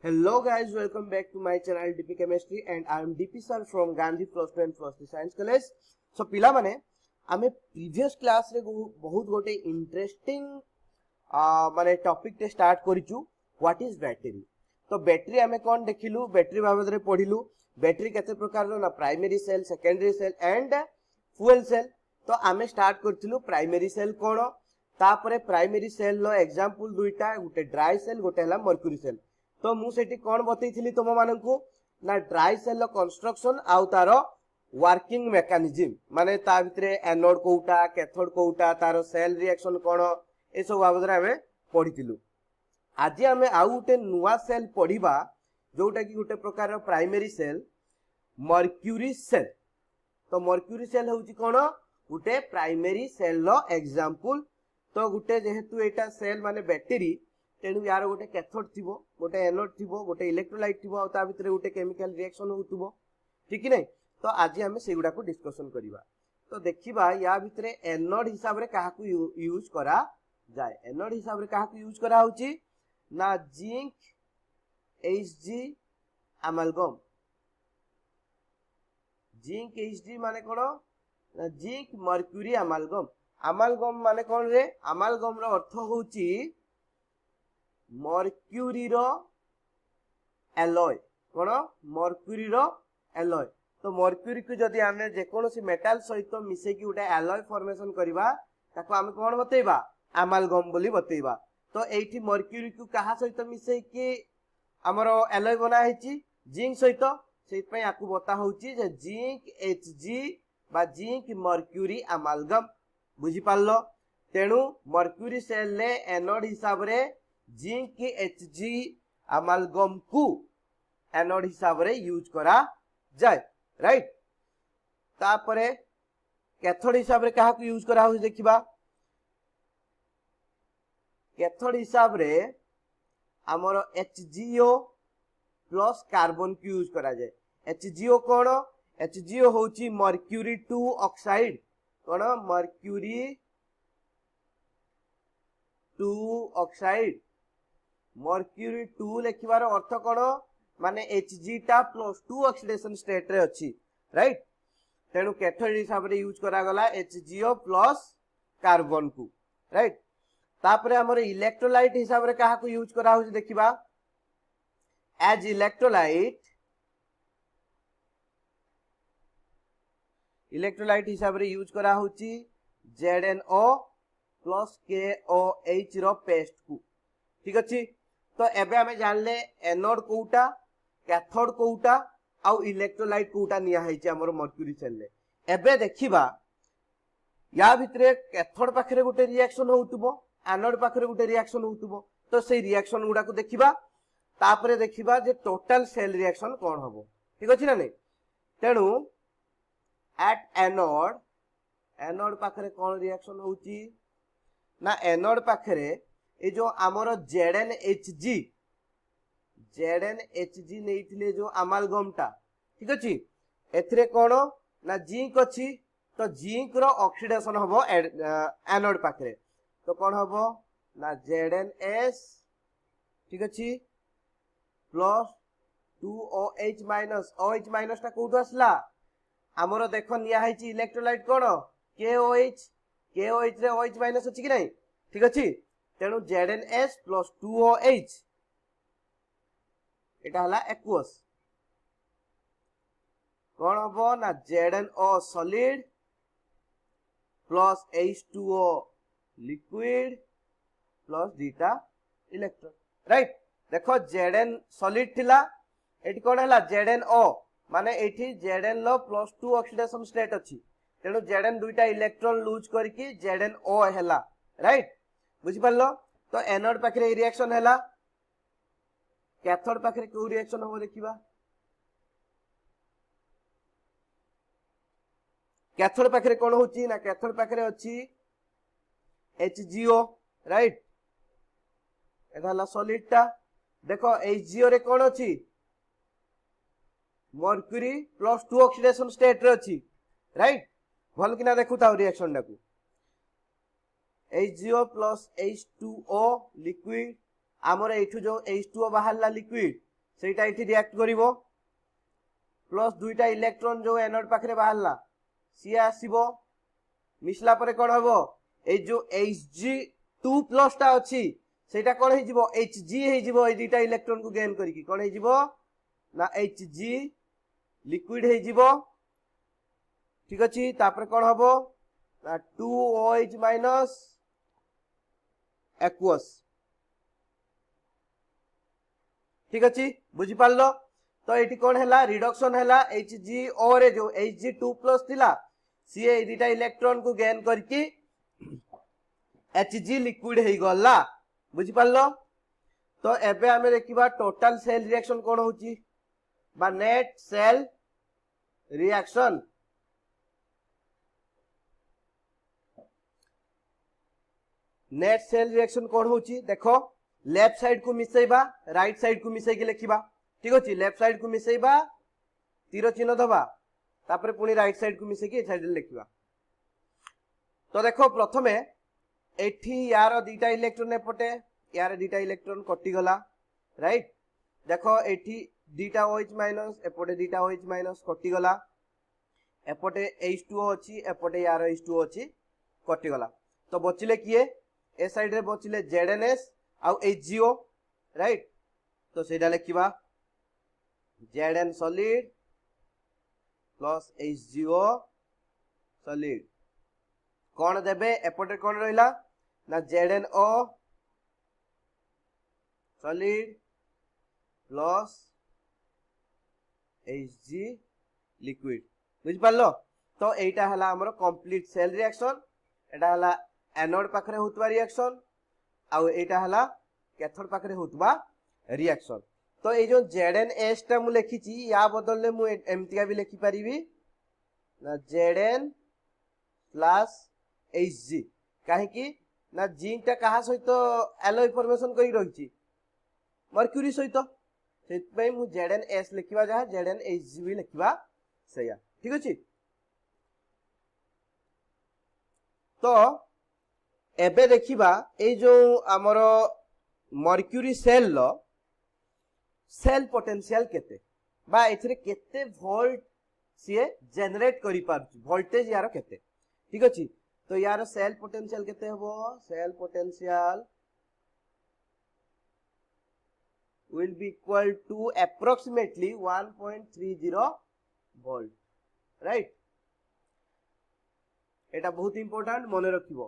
Hello guys, welcome back to my channel DP Chemistry and I am DP sir from Gandhi Plus 2 and Plus 3 Science College. So पिला माने आमे previous class रे बहुत गोटे interesting माने topic टे start करिचु what is battery. तो battery आमे कोन देखिलु बैटरी बाबद रे पढिलु बैटरी केते प्रकार रो ना primary cell secondary cell and fuel cell. तो आमे स्टार्ट करथिलु प्राइमरी सेल कोन तापरे प्राइमरी सेल लो एग्जांपल दुईटा गोटे ड्राई सेल गोटे हला मर्क्यूरी सेल. तो मु सेठी कोन बतैथिली तुम माननकु ना ड्राई सेल कंस्ट्रक्शन आउ तार वर्किंग मेकानिज्म माने ता भितरे एनोड कोउटा कैथोड कोउटा तार सेल रिएक्शन कोन ए सब बाबद रे हमें पढितिलु. आज हमें आउ गोटे नुवा सेल पढिबा जोटा कि गोटे प्रकार प्राइमरी सेल मर्क्यूरी सेल. तो मर्क्यूरी सेल होउची कोन गोटे प्राइमरी सेल लो एग्जांपल. तो गोटे जेहेतु एटा सेल माने बैटरी तेणु यार गोटे कैथोड थिबो गोटे एनोड थिबो गोटे इलेक्ट्रोलाइट थिबो आ ता भितरे गोटे केमिकल रिएक्शन होउतबो ठीक कि नै. तो आज हमें सेगुडा को डिस्कशन करिबा. तो देखिबा या भितरे एनोड हिसाब रे काहा को यूज करा जाय. एनोड हिसाब रे काहा को यूज करा होउची ना जिंक Hg अमालगम. जिंक Hg माने कोन ना जिंक मर्क्यूरी अमालगम. अमालगम माने कोन रे अमालगम रो अर्थ होउची मर्क्यूरी रो एलॉय कोन मर्क्यूरी रो एलॉय. तो मर्क्यूरी को जदी आमे जे कोनोसी मेटल सहित मिसे की उटा एलॉय फॉर्मेशन करबा ताको आमे कोन बतेबा अमालगम बोली बतेबा. तो एठी मर्क्यूरी को कहा सहित मिसे की हमरो एलॉय बना हेची जिंक सहित सेत पय आकु बता होची जे जिंक Hg बा जिंक मर्क्यूरी अमालगम. बुझी पाल्लो. तेनु मर्क्यूरी सेल ले एनोड हिसाब रे जिंक Hg अमालगम को एनोड हिसाब रे यूज करा जाय राइट. तापरे कैथोड हिसाब रे कहा को यूज करा हो देखिबा. कैथोड हिसाब रे हमरो HgO प्लस कार्बन को यूज करा जाय. HgO कोन HgO होची मर्क्यूरी 2 ऑक्साइड कोन मर्क्यूरी 2 ऑक्साइड. मर्क्यूरी 2 लिखिबार अर्थ कोन माने Hg टा प्लस 2 ऑक्सीडेशन स्टेट रे अछि राइट. तेनु कैथोड हिसाब रे यूज करा गला HgO प्लस कार्बन को राइट. तापरे हमर इलेक्ट्रोलाइट हिसाब रे कहा को यूज करा होछि देखिबा. एज इलेक्ट्रोलाइट हिसाब रे यूज करा होछि ZnO प्लस KOH रो पेस्ट को ठीक अछि. तो एबे हमें जानले एनोड कोउटा कैथोड कोउटा आउ इलेक्ट्रोलाइट कोउटा निया हेछि हमर मर्क्यूरी सेल ले. एबे देखिबा या भितरे कैथोड पाखरे गोटे रिएक्शन होउतबो एनोड पाखरे गोटे रिएक्शन होउतबो. तो सेई रिएक्शन गुडा को देखिबा तापरे देखिबा जे टोटल सेल रिएक्शन कोन होबो ठीक अछि ना नै. तेनु एट एनोड पाखरे कोन रिएक्शन होउची ना एनोड पाखरे ए जो आमरो ZnHg नेइथिले जो अमालगम टा ठीक अछि एथरे कोन ना जिंक अछि. तो जिंक रो ऑक्सीडेशन होबो एनोड पाखरे. तो कोन होबो ना ZnS ठीक अछि plus 2OH minus OH minus टा कोठो असला हमरो देखो निया हेछि इलेक्ट्रोलाइट कोन KOH रे OH माइनस अछि कि नै ठीक अछि. तेनु ZnS प्लस 2OH एटा हला एक्वस कोन हबो ना ZnO solid plus H2O liquid plus डीटा इलेक्ट्रॉन राइट. देखो Zn सॉलिड थिला एटी कोन हला ZnO माने एठी Zn लो प्लस 2 ऑक्सीडेशन स्टेट अछि. तेनु Zn दुईटा इलेक्ट्रॉन लूज करके ZnO हला राइट. बुझि पालो. तो एनोड पाखरे रिएक्शन हला कैथोड पाखरे को रिएक्शन हो देखिबा. कैथोड पाखरे कोन होची ना कैथोड पाखरे अछि HgO राइट. एटा हला सॉलिड टा. देखो HgO रे कोन अछि मर्क्यूरी प्लस 2 ऑक्सीडेशन स्टेट रे अछि राइट. भल किना देखु ताउ रिएक्शन डाकू HgO प्लस H2O लिक्विड आमर एठू जो H2O बाहरला लिक्विड सेटा इठी रिएक्ट करिवो प्लस दुईटा इलेक्ट्रॉन जो एनोड पाखरे बाहरला सी आसीबो मिसला परे कोन हबो ए जो Hg2 प्लस टा अछि सेटा कोन हे जिवो Hg हे जिवो ए दुईटा इलेक्ट्रॉन को गेन करिकी कोन हे जिवो ना Hg लिक्विड हे जिवो ठीक अछि तापर कोन हबो ना 2OH माइनस एक्वस ठीक अछि बुझी पारलो तो एटी कोन हैला रिडक्शन हैला HgO रे जो Hg2 प्लस थिला सी ए दुईटा इलेक्ट्रॉन को गेन करके Hg लिक्विड हे गला बुझी पारलो तो एबे हमें देखिबा टोटल सेल रिएक्शन कोन होची बा net cell reaction net cell reaction कोन होची देखो लेफ्ट साइड को मिसेबा राइट साइड को मिसे के लिखिबा ठीक अछि लेफ्ट साइड को मिसेबा तीर चिन्ह दबा तापर पुनी राइट साइड को मिसे के साइड लिखिबा तो देखो प्रथमे एठी यार दुईटा इलेक्ट्रॉन एपटे यार दुईटा इलेक्ट्रॉन कटि गला राइट देखो एठी दुईटा OH माइनस एपटे दुईटा OH माइनस कटि गला एपटे H2O अछि एपटे यार H2O अछि कटि गला तो बचिले किए ए साइड रे बचिले ZnS आउ HgO राइट तो सेटा लिखिबा Zn solid plus HgO solid कोन देबे एपटे कोन रहिला ना ZnO solid plus Hg liquid बुझ पारलो तो एटा हला हमरो कंप्लीट सेल रिएक्शन एटा हला एनोड पाखरे होतबा रिएक्शन आउ एटा हला कैथोड पाखरे होतबा रिएक्शन तो ए जो ZnS टा मु लिखिची या बदलले मु एमतिया भी लिखि परिबी ना Zn प्लस Hg काहे कि ना जिंक टा कहा सहित एलोय फॉर्मेशन करी रहिची मर्क्यूरी सहित सेत पई मु ZnS लिखिबा जहा ZnHg भी लिखिबा सया ठीक अछि तो एबे देखिबा ए जो हमरो मर्क्यूरी सेल लो सेल पोटेंशियल केते बा एथरे केते वोल्ट से जनरेट करि पारछु वोल्टेज यार केते ठीक अछि तो यार सेल पोटेंशियल केते हबो cell potential will be equal to approximately 1.30 volt right एटा बहुत इंपोर्टेंट मने रखिबो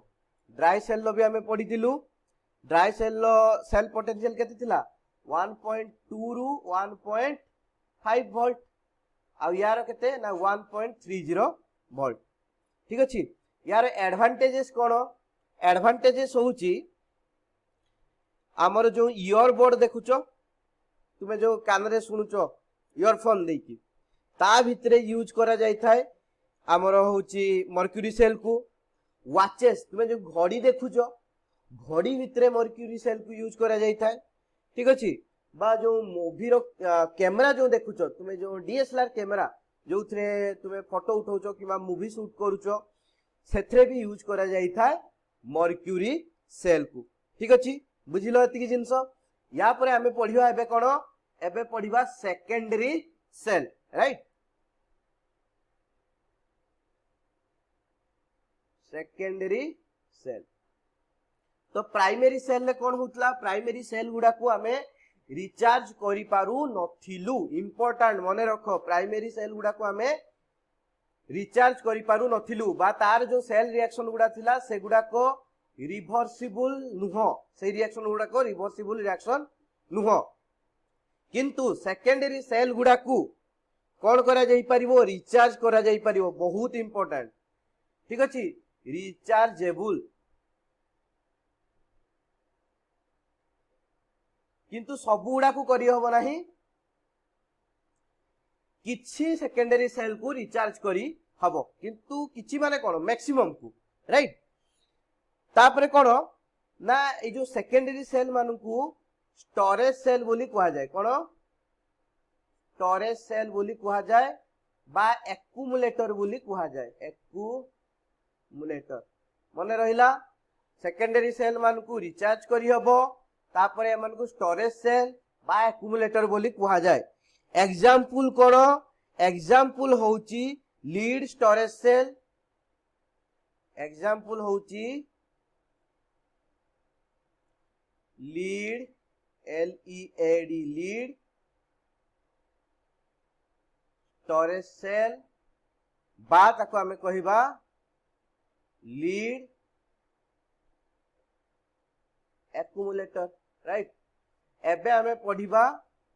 ड्राई सेल लो भी हमें पढ़ी दिलु ड्राई सेल लो सेल पोटेंशियल केते थिला 1.2 रु 1.5 वोल्ट आ यार केते ना 1.30 वोल्ट ठीक अछि यार एडवांटेजेस कोन एडवांटेजेस होउची हमर जो ईयरबड देखुचो तुमे जो कान रे सुनुचो ईयरफोन देकी ता भितरे यूज करा जाय थाए हमर होउची मर्क्यूरी सेल को वाचेस तुमे जो घड़ी देखुचो घड़ी भितरे मर्क्यूरी सेल को यूज करा जाय थाए ठीक अछि बा जो मूवी रो कैमरा जो देखुचो तुमे जो डीएसएलआर कैमरा जो थरे तुमे फोटो उठाउचो किबा मूवी शूट करूचो सेथरे भी यूज करा जाय थाए मर्क्यूरी सेल को ठीक अछि बुझिलो एति कि जिंस या परे हमें पढिबा एबे कोन एबे पढिबा secondary cell right secondary cell तो प्राइमरी सेल ले कोन होतला प्राइमरी सेल गुडा को हमें रिचार्ज करि पारु नथिलु इंपोर्टेंट मने रखो प्राइमरी सेल गुडा को हमें रिचार्ज करि पारु नथिलु बा तार जो सेल रिएक्शन गुडा थिला से गुडा को रिवर्सिबल नुह से रिएक्शन गुडा को रिवर्सिबल रिएक्शन नुह किंतु सेकेंडरी सेल गुडा को कोन करा जाई परिबो रिचार्ज करा जाई परिबो बहुत इंपोर्टेंट ठीक अछि रिचार्जेबल किंतु सब गुडा को करी होबो नाही किछि सेकेंडरी सेल को रिचार्ज करी हबो किंतु किछि माने कोन मैक्सिमम को राइट तापरे कोन ना ए जो सेकेंडरी सेल मानु को स्टोरेज सेल बोली कहा जाय कोन स्टोरेज सेल बोली कहा जाय बा एक्युमुलेटर बोली कहा जाय एक्युमुलेटर मने रहिला सेकेंडरी सेल मान को रिचार्ज करी हबो तापरे मन को स्टोरेज सेल बा एक्युमुलेटर बोली कुहा जाए। एग्जांपल कोन? एग्जांपल होची लीड स्टोरेज सेल, एग्जांपल होची lead LEAD lead storage cell बा ताको आमे कहिबा लीड एक्युमुलेटर, राइट। एबे आमे पढिबा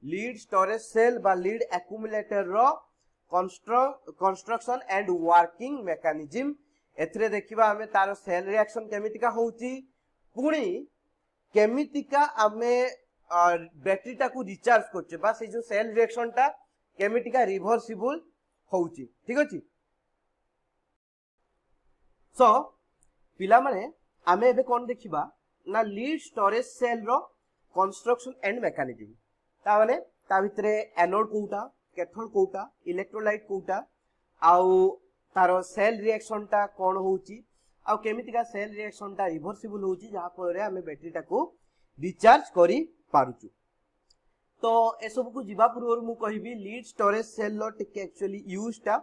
लीड स्टोरेज सेल बा लीड एक्युमुलेटर रो कंस्ट्रक्शन एंड वर्किंग मेकानिज्म। एथरे देखिबा आमे तार सेल रिएक्शन केमितिका होउची, पुणी केमितिका आमे बैटरी टाकू रिचार्ज करछे बा से जो सेल रिएक्शन टा केमितिका रिवर्सिबल होउची। ठीक अछि। सो पिला माने आमे एबे कोन देखिबा ना लीड स्टोरेज सेल रो कंस्ट्रक्शन एंड मेकानिज्म। ता माने ता भितरे एनोड कोउटा, कैथोड कोउटा, इलेक्ट्रोलाइट कोउटा, आउ तारो सेल रिएक्शन टा कोन होउची, आउ केमितिका सेल रिएक्शन टा रिवर्सिबल होउची जहा पर आमे बैटरी टाकू रिचार्ज करी पारुचु। तो ए सब को जिबा पूर्व मु कहिबी लीड स्टोरेज सेल लो टिके एक्चुअली यूज टा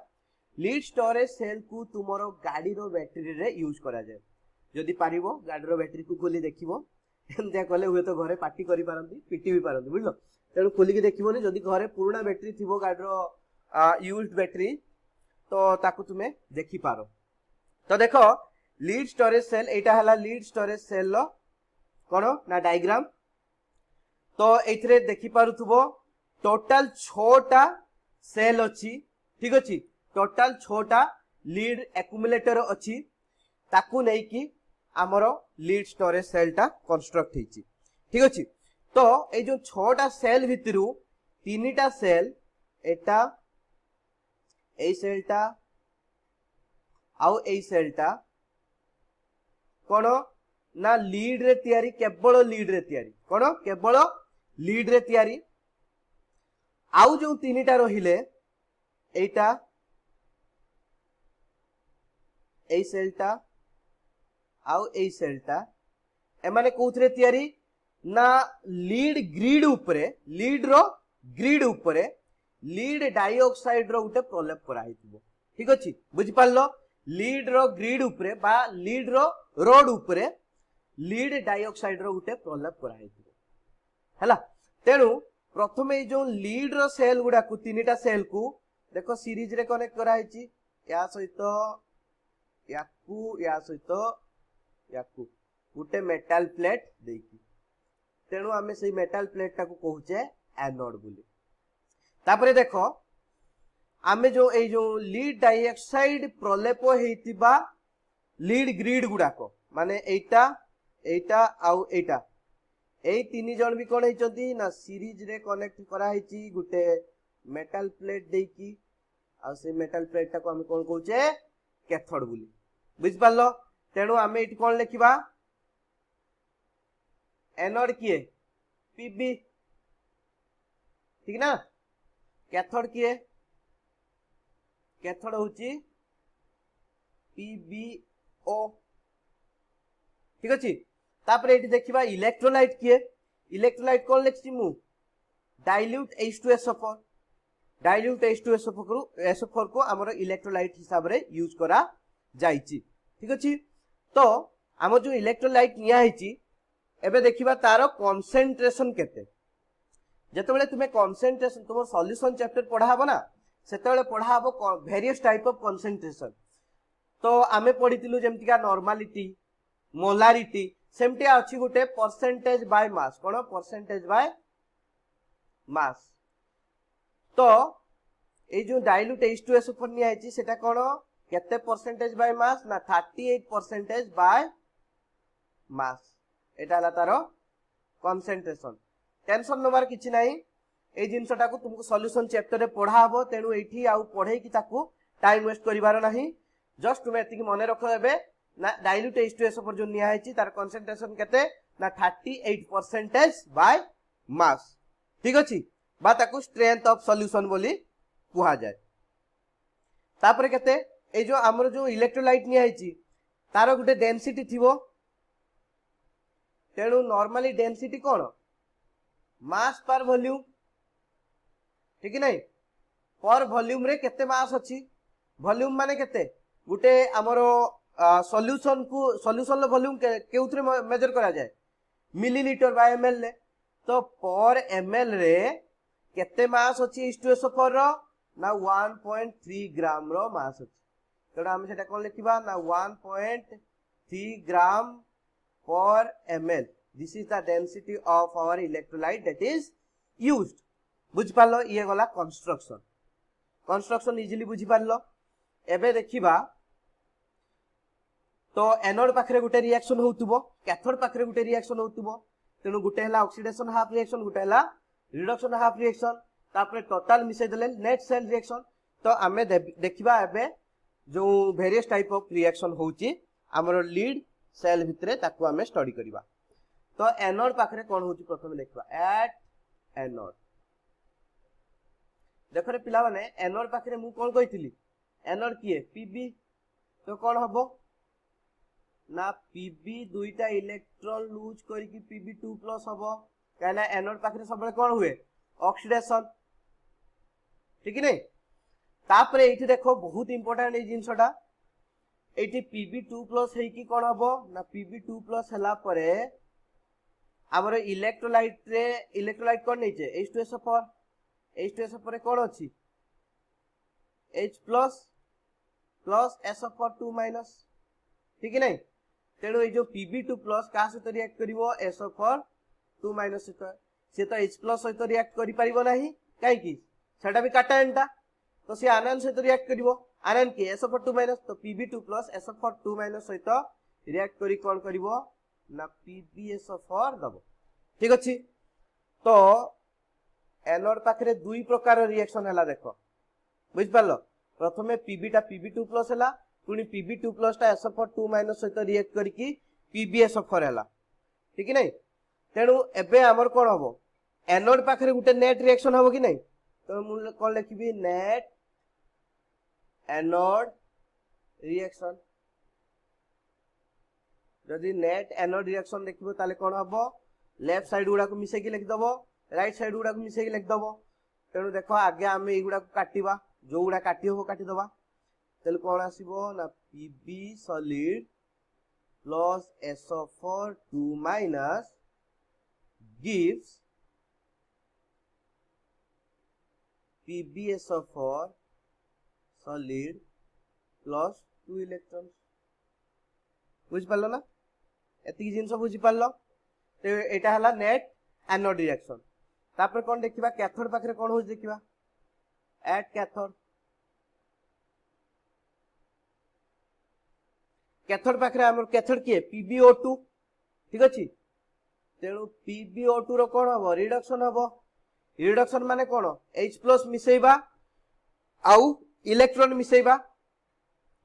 लीड स्टोरेज सेल को तुमरो गाड़ी रो बैटरी रे यूज करा जाय। जदि पारिबो गाड़ी रो बैटरी को खोली देखिबो, एंते कले हुए तो घरे पार्टी करी पारंती, पिटी भी पारंती, बुझलो। तेणु खोली के देखिबोनी जदि घरे पुराना बैटरी थिबो गाड़ी रो यूज्ड बैटरी तो ताकू तुमे देखि पारो। तो देखो लीड स्टोरेज सेल एटा हला लीड स्टोरेज सेल लो कोन ना डायग्राम। तो एथरे देखि पारुथबो टोटल 6टा सेल अछि। ठीक अछि। टोटल 6टा लीड एक्युमुलेटर अछि, ताकू नै कि हमरो लीड स्टोरेज सेल टा कंस्ट्रक्ट हिची। ठीक अछि। तो ए जो 6टा सेल भितरु 3टा सेल एटा ए सेलटा आउ ए सेलटा कोन ना लीड रे तयारी, केवल लीड रे तयारी, कोन केवल लीड रे तयारी। आउ जो 3टा रहिले एटा ए सेलटा आउ ए सेलटा एमाने कोथरे तयारी ना लीड ग्रिड उपरे, लीड रो ग्रिड उपरे लीड डाइऑक्साइड रो उटे प्रलेप करा हितबो। ठीक अछि। बुझि पालो लीड रो ग्रिड उपरे बा लीड रो रोड उपरे लीड डाइऑक्साइड रो उटे प्रलेप करा हितबो हला। तेनु प्रथमे जो लीड रो सेल गुडा को 3टा सेल को देखो सीरीज रे कनेक्ट करा हिची, या सहित याकू या सहित याकू गुटे मेटल प्लेट देकी। तेणु आमे से मेटल प्लेट टाकू कहूचे एनोड बोली। तापरे देखो आमे जो ए जो लीड डाइऑक्साइड प्रलेप हेतिबा लीड ग्रिड गुडाको माने एटा एटा आउ एटा ए 3 जण भी कोन हेचंती ना सीरीज रे कनेक्ट करा हेची गुटे मेटल प्लेट देकी। आ से मेटल प्लेट टाको आमे कोन कहूचे कैथोड बोली। बुझ पालो। तेणु आमे इट कोन लिखिबा एनोड किए पीबी। ठीक ना। कैथोड किए कैथोड होची पीबीओ। ठीक अछि। तापरे एटी देखिबा इलेक्ट्रोलाइट किए, इलेक्ट्रोलाइट कोन लिखछि मु डाइल्यूट H2SO4। डाइल्यूट H2SO4 को हमर इलेक्ट्रोलाइट हिसाब रे यूज करा जाईची। ठीक अछि। तो हम जो इलेक्ट्रोलाइट निया हिची एबे देखिबा तारो कंसंट्रेशन केते। जेतेबेले तुमे कंसंट्रेशन तुम सॉल्यूशन चैप्टर पढा हबो ना सेतेबेले पढा हबो वेरियस टाइप ऑफ कंसंट्रेशन। तो आमे पढितिलु जेमतिका नॉर्मलिटी, मोलारिटी, सेमटी अछि गुटे percentage by mass. Cone percentage by mass. तो ए जो डाइल्यूट H2SO4 निया हिची सेटा कोन केते परसेंटेज बाय मास ना 38% by mass. Etah La taro concentration. Tension नबार किछि नाही। ए जिंसटा को तुमको सॉल्यूशन चैप्टर रे पढा हबो। तेनु एठी आउ पढे कि ताकू टाइम वेस्ट करिवार नाही। जस्ट तुम एतिकी मने रखो एबे ना डाइल्यूट H2SO4 जो निया हिची तार कंसंट्रेशन केते ना 38% बाय मास। ठीक अछि। बा ताकू स्ट्रेंथ ऑफ सॉल्यूशन बोली कुहा जाय। तापरे केते ए जो हमर जो इलेक्ट्रोलाइट निया हिची तारो गुटे डेंसिटी थिबो। तेनु नॉर्मली डेंसिटी कोन मास पर वॉल्यूम ठीक नहीं पर वॉल्यूम रे केते मास अछि वॉल्यूम माने केते गुटे हमरो सॉल्यूशन रो वॉल्यूम केउथरे मेजर करा जाए मिलीलीटर बाय एमएल ले तो पर एमएल रे केते मास अछि H2SO4 रो ना 1.3 ग्राम रो मास अछि तेणु आम सेटा कोन लिखिबा ना 1.3 ग्राम per ml. This is the density of our electrolyte that is used. बुझ पालो ये गला कंस्ट्रक्शन इजीली बुझी पालो एबे देखिबा तो एनोड पाखरे गुटे रिएक्शन होउतबो कैथोड पाखरे गुटे रिएक्शन होउतबो तेनु गुटे हला ऑक्सीडेशन हाफ रिएक्शन गुटे हला रिडक्शन हाफ रिएक्शन तापरे टोटल मिसे देले नेट सेल रिएक्शन तो आमे देखिबा एबे जो वेरियस टाइप ऑफ रिएक्शन होउची हमरो लीड सेल भितरे ताकू आमे स्टडी करिबा तो एनोड पाखरे कोन होउची प्रथम लिखबा एट एनोड देखरे पिला माने एनोड पाखरे मु कोन कहितली एनोड किए पीबी तो कोन हबो ना पीबी दुईटा इलेक्ट्रॉन लूज करिकि pb2+ हबो काना एनोड पाखरे सबले कोन हुए ऑक्सीडेशन ठीक नै तापरे एठी देखो बहुत इंपोर्टेंट ए जिंसटा एठी pb2+ है कि कोन हबो ना pb2+ हला परे हमर इलेक्ट्रोलाइट कोन नै छे H2SO4 H2SO4 कोन अछि H+ प्लस SO4 2- ठीक नै तेणु ए जो pb2+ का सहित रिएक्ट करिवो SO4 2- सहित से तो H+ सहित रिएक्ट करि परिबो नाही काहे कि सेटा भी काटायनटा तो से आनन सहित रिएक्ट करिवो आनन के SO4 2- तो pb2+ SO4 2- सहित रिएक्ट करी कोन करिवो ना pbSO4 दबो ठीक अछि तो एनोड पाखरे दुई प्रकार रिएक्शन हला देखो बुझ पालो प्रथमे pb टा pb2+ हला पुनी pb2+ टा SO4 2- सहित रिएक्ट करिकि pbSO4 हला ठीक नै तेणु एबे हमर कोन हबो एनोड पाखरे गुटे नेट रिएक्शन हबो कि नै तो मु कोन लिखिबी नेट एनोड रिएक्शन जदि नेट एनोड रिएक्शन देखिबो ताले कोन हबो लेफ्ट साइड गुडा को मिसे कि लिख दबो राइट साइड गुडा को मिसे कि लिख दबो तेणु देखो आगे आमे ए गुडा को काटिबा जो गुडा काटी हो काटी दबा तेल कोन आसीबो ना pb solid plus SO4 2- gives pbSO4 solid plus 2 electrons बुझ पालो ना एति जिंस बुझी पालो ते एटा हला नेट एनोड रिएक्शन तापर कोन देखिबा कैथोड पाखरे कोन हो देखिबा एट कैथोड पाखरे हमर कैथोड किए pbO2 ठीक अछि तेणु pbO2 रो कोन हबो रिडक्शन माने कोन H+ मिसेइबा आउ इलेक्ट्रॉन मिसेइबा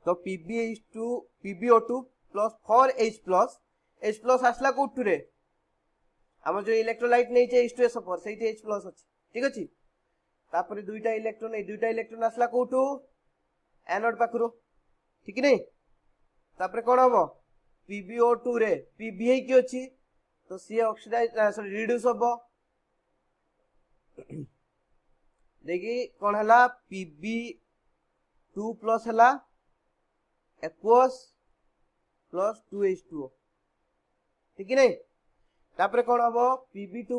तो pbO2 प्लस 4H+ आसला कोठुरे हम जो इलेक्ट्रोलाइट नै छै H2SO4 सेठी H+ अछि ठीक अछि तापर दुईटा इलेक्ट्रॉन आसला कोठु एनोड पाखरो ठीक नै तापर कोन हबो pbO2 रे pb है कि अछि तो सी ऑक्सीडाइज सॉरी रिड्यूस हबो देखि कोन हला pb2+ हला aqueous plus 2H2O ठीक नै तापर कोन हबो pb2+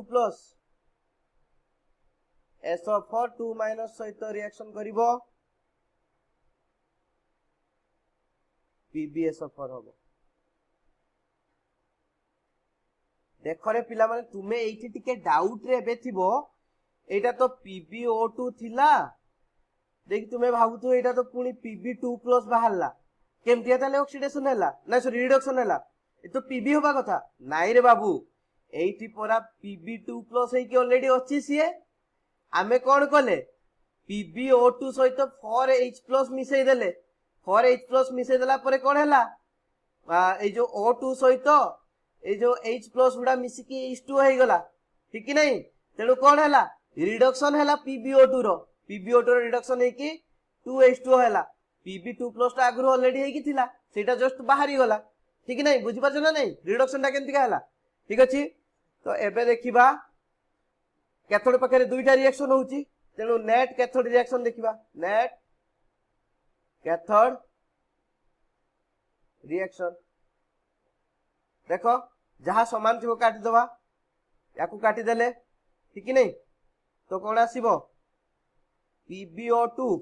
SO4 2- सहित रिएक्शन करिवो pbSO4 हबो देखो रे पिला माने तुमे एठी टिके डाउट रे बे थिबो एटा तो pbO2 थिला देखि तुमे भाबुतो एटा तो पुनी pb2+ बाहरला केमतिया ताले ऑक्सीडेशन हैला ना सॉरी रिडक्शन हैला ए तो pb होबा कथा नाइ रे बाबू एठी परा pb2+ है कि ऑलरेडी अछि सिए आमे कोन कले pbO2 सहित 4H+ मिसै देले 4H+ मिसै देला परे कोन हैला ए जो O2 सहित ए जो H+ उडा मिसी कि H2 हे गला ठीक नै तेनु कोन हैला रिडक्शन हैला pbO2 रो रिडक्शन है कि 2H2 हैला pb2+ टा आगु ऑलरेडी है कि थिला सेटा जस्ट बाहरी गला ठीक नै बुझि पाछ ना नै रिडक्शन टा केनति का हैला ठीक अछि तो एबे देखिबा कैथोड पाखे दुईटा रिएक्शन होउची तेणु नेट कैथोड रिएक्शन देखिबा नेट कैथोड रिएक्शन देखो जहाँ समान थी काटी दबा या काटी देले ठीक नहीं तो कौन आसीबो PbO2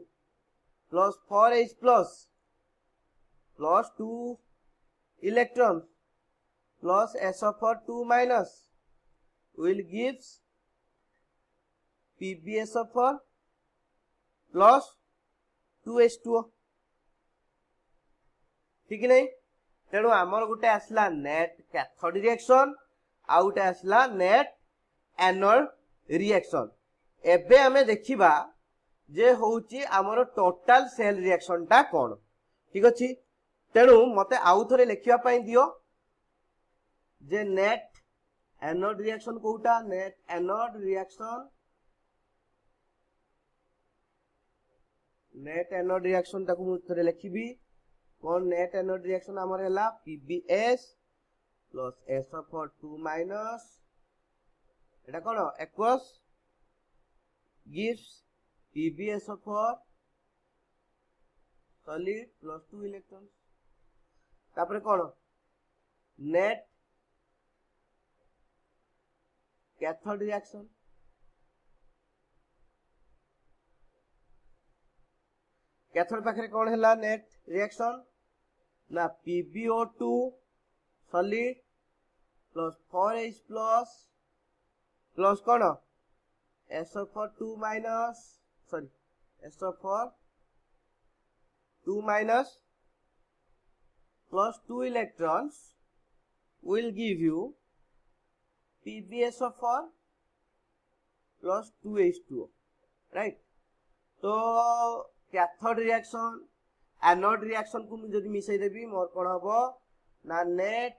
plus 4H plus 2 electron plus SO4 2 minus will gives PbSO4 plus 2H2O ठीक नहीं तेणु आमर गोटे आसला नेट कैथोड रिएक्शन आ गोटे आसला नेट एनोड रिएक्शन एबे हमें देखिबा जे होउची आमर टोटल सेल रिएक्शन टा कोन ठीक अछि तेणु मते आउ थरे लिखिबा पई दियो जे नेट एनोड रिएक्शन कोटा नेट एनोड रिएक्शन ताकू मु थरे लिखिबी कोन नेट एनोड रिएक्शन हमर हैला PbS प्लस SO4 2 माइनस एटा कोन aqueous gives PbSO4 solid plus 2 electron तापर कोन नेट कैथोड रिएक्शन कैथोड पाखे कौन है नेट रिएक्शन ना PbO2 solid plus 4H plus plus कौन SO4 2 minus sorry SO4 2 minus plus 2 electrons will give you PbSO4 plus 2H2O right तो cathode reaction anode reaction को जदि मिसई देबी मोर कोन हबो ना नेट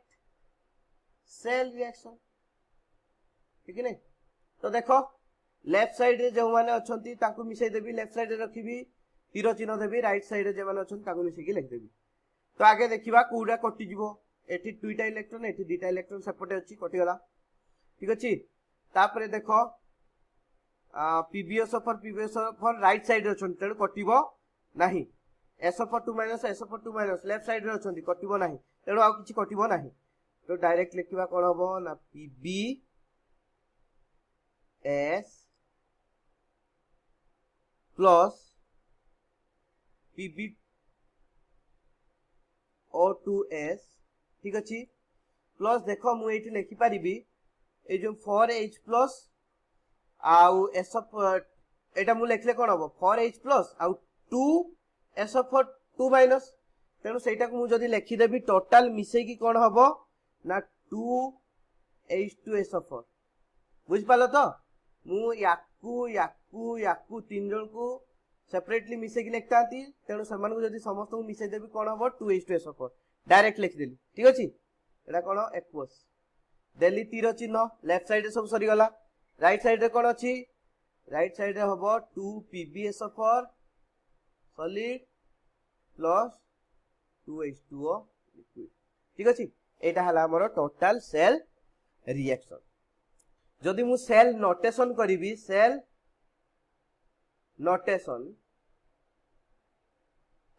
सेल रिएक्शन ठीक नहीं तो देखो लेफ्ट साइड रे जो माने अछंती ताकू मिसई देबी लेफ्ट साइड रे रखिबी तीर चिन्ह देबी राइट साइड रे जे माने अछंती ताकू मिसई के लिख देबी तो आगे देखिबा कोडा कटि जिवो एठी दुईटा इलेक्ट्रॉन एठी दुईटा इलेक्ट्रॉन सेपटे अछि कटि गला ठीक अछि तापरे देखो PbSO4 राइट साइड रे अछंती तेणु कटिबो नाही SO4 2 माइनस लेफ्ट साइड रे अछंती कटिबो नाही तेणु आ किछि कटिबो नाही तो डायरेक्ट लिखिबा कोन हबो ना PbS प्लस PbO2S ठीक अछि प्लस देखो मु एठी लिखि परिबी ए जो 4H प्लस आउ SO4 एटा मु लिखले कोन हबो 4H प्लस आउ 2 SO4 2 माइनस तेणु सेटा को मु जदी लिखि देबी टोटल मिसै की कोन हबो ना 2H2SO4 बुझ पालो तो मु याकू तीन जन को सेपरेटली मिसै की लिखतांती तेणु समान को जदी समस्त को मिसै देबी कोन हबो 2H2SO4 डायरेक्ट लिख देली ठीक अछि एटा कोन एक्वस देली तीर चिन्ह लेफ्ट साइड रे सब सरी गला राइट साइड रे कोन अछि राइट साइड रे हबो 2 PbSO4 solid plus 2H2O liquid ठीक अछि एटा हला हमर टोटल सेल रिएक्शन जदि मु सेल नोटेशन करिवि सेल नोटेशन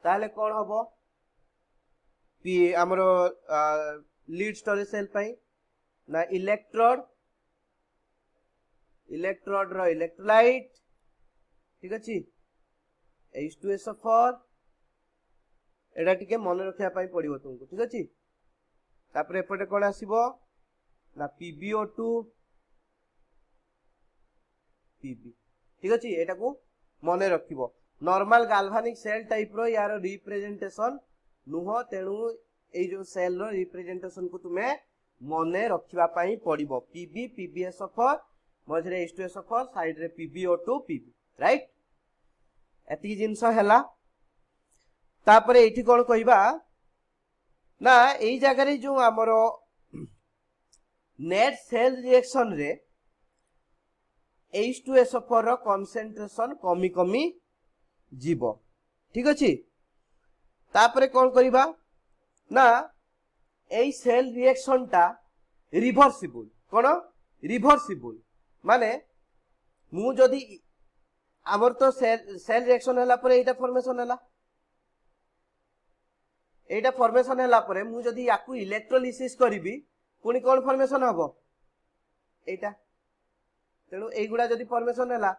ताले कोन हबो पी हमरो लीड स्टोरेज सेल पई ना इलेक्ट्रोड रो इलेक्ट्रोलाइट ठीक अछि H2SO4 एडा टिके मन रखिया पई पड़िबो तुमको ठीक अछि तापर एपटे कोन आसीबो ना PbO2 Pb ठीक अछि एटा को मने रखिबो नॉर्मल गाल्वानिक सेल टाइप रो यार रिप्रेजेंटेशन नुह तेणु ए जो सेल रो रिप्रेजेंटेशन को तुमे मने रखिबा पई पड़िबो PbSO4 मझरे H2SO4 साइड रे PbO2 Pb राइट एति जिंस हैला तापरे एठी कोन कहिबा ना एई जगह रे जो हमरो नेट सेल रिएक्शन रे H2SO4 रो कंसंट्रेशन कमी जीवो ठीक अछि तापरे कोन करिबा ना एई सेल रिएक्शन टा रिवर्सिबल कोन रिवर्सिबल माने मु जदि आमर तो सेल रिएक्शन हला परे एटा फॉर्मेशन हला एटा फॉर्मेशन हला परे मु जदि याकू इलेक्ट्रोलिसिस करिवि पुनी कोन फॉर्मेशन हबो एटा तेणु एगुड़ा जदि फॉर्मेशन हला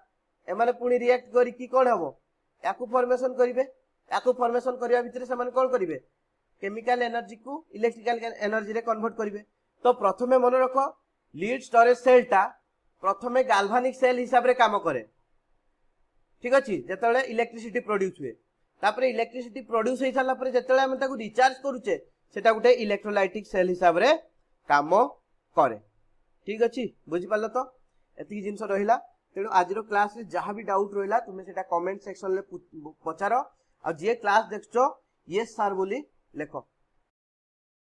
एमाने पुनी रिएक्ट करी कि कोन हबो याकू फॉर्मेशन करिवे याकू फॉर्मेशन करिया भितरे से माने कोन करिवे केमिकल एनर्जी को इलेक्ट्रिकल एनर्जी रे कन्वर्ट करिवे तो प्रथमे मन रखो लीड स्टोरेज सेल टा प्रथमे गाल्वानिक सेल हिसाब रे काम करे ठीक अछि जेतले इलेक्ट्रिसिटी प्रोड्यूस हुए तापरे इलेक्ट्रिसिटी प्रोड्यूस होई साला परे जेतले हम ताकू रिचार्ज करूचे सेटा गुटे इलेक्ट्रोलाइटिक सेल हिसाब रे काम करे ठीक अछि बुझि पालो तो एति जिंस रहिला तेणु आज क्लास रे जहाँ भी डाउट रहिला तुमे सेटा कमेंट सेक्शन ले पचारो आ जे क्लास देखछो यस सर बोली लेखो।